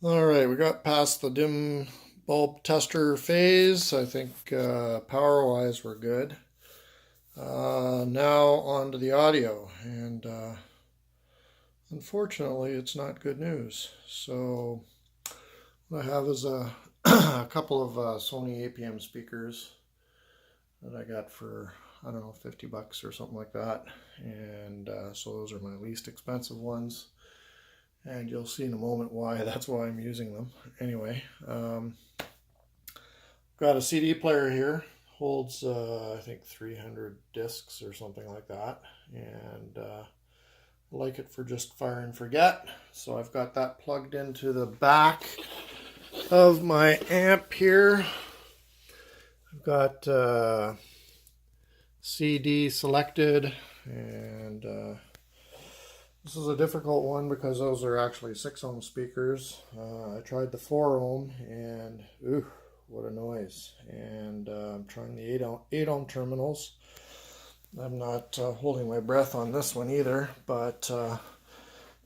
All right, we got past the dim bulb tester phase. I think power-wise we're good. Now on to the audio, and unfortunately it's not good news. So what I have is a, a couple of Sony APM speakers that I got for, I don't know, 50 bucks or something like that. And so those are my least expensive ones. And you'll see in a moment why that's why I'm using them. Anyway, got a CD player here. Holds, I think, 300 discs or something like that. And I like it for just fire and forget. So I've got that plugged into the back of my amp here. I've got CD selected, and this is a difficult one because those are actually 6 ohm speakers. I tried the 4 ohm and ooh, what a noise. And I'm trying the 8 ohm terminals. I'm not holding my breath on this one either, but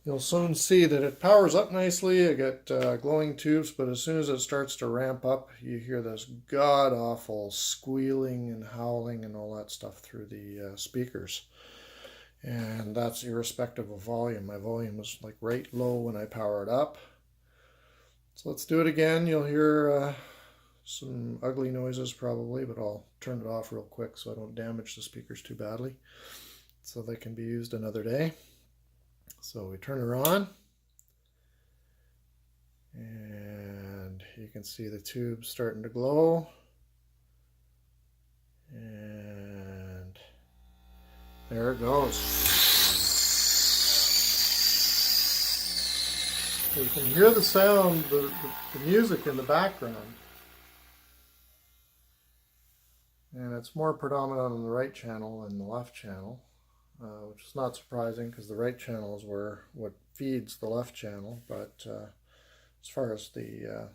you'll soon see that it powers up nicely. I get glowing tubes, but as soon as it starts to ramp up, you hear this god-awful squealing and howling and all that stuff through the speakers. And that's irrespective of volume. My volume is like right low when I power it up. So let's do it again. You'll hear some ugly noises probably, but I'll turn it off real quick so I don't damage the speakers too badly, so they can be used another day. So we turn her on, and you can see the tube starting to glow. And there it goes. So you can hear the sound, the music in the background. And it's more predominant on the right channel than the left channel, which is not surprising because the right channel is what feeds the left channel. But as far as the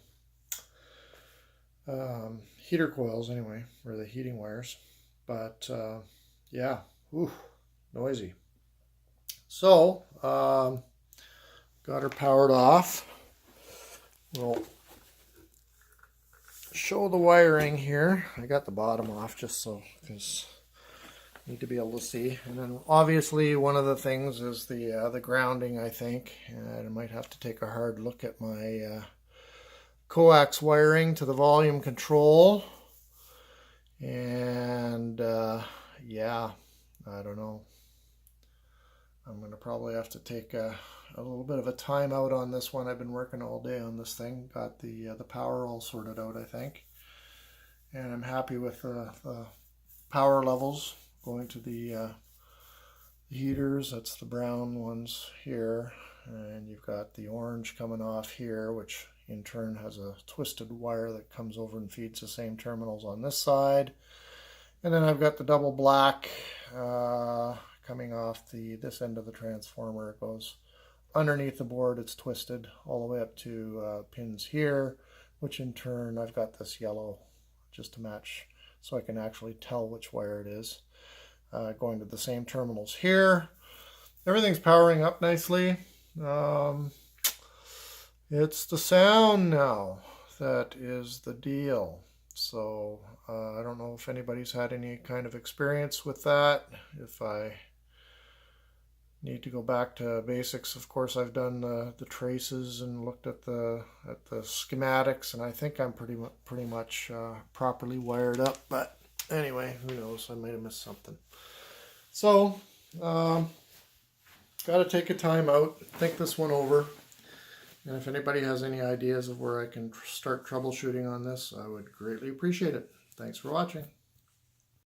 heater coils anyway, or the heating wires. But yeah, ooh, noisy. So got her powered off. We'll show the wiring here. I got the bottom off just so, because I need to be able to see. And then obviously one of the things is the grounding, I think. And I might have to take a hard look at my coax wiring to the volume control. And yeah, I don't know. I'm going to probably have to take a little bit of a timeout on this one. I've been working all day on this thing. Got the power all sorted out, I think. And I'm happy with the power levels going to the heaters. That's the brown ones here. And you've got the orange coming off here, which in turn has a twisted wire that comes over and feeds the same terminals on this side. And then I've got the double black coming off this end of the transformer. It goes underneath the board. It's twisted all the way up to pins here, which in turn I've got this yellow just to match so I can actually tell which wire it is. Going to the same terminals here. Everything's powering up nicely. It's the sound now that is the deal. So I don't know if anybody's had any kind of experience with that. If I need to go back to basics, of course I've done the traces and looked at the schematics, and I think I'm pretty much properly wired up. But anyway, who knows? I might have missed something. So got to take a time out, think this one over. And if anybody has any ideas of where I can start troubleshooting on this, I would greatly appreciate it. Thanks for watching.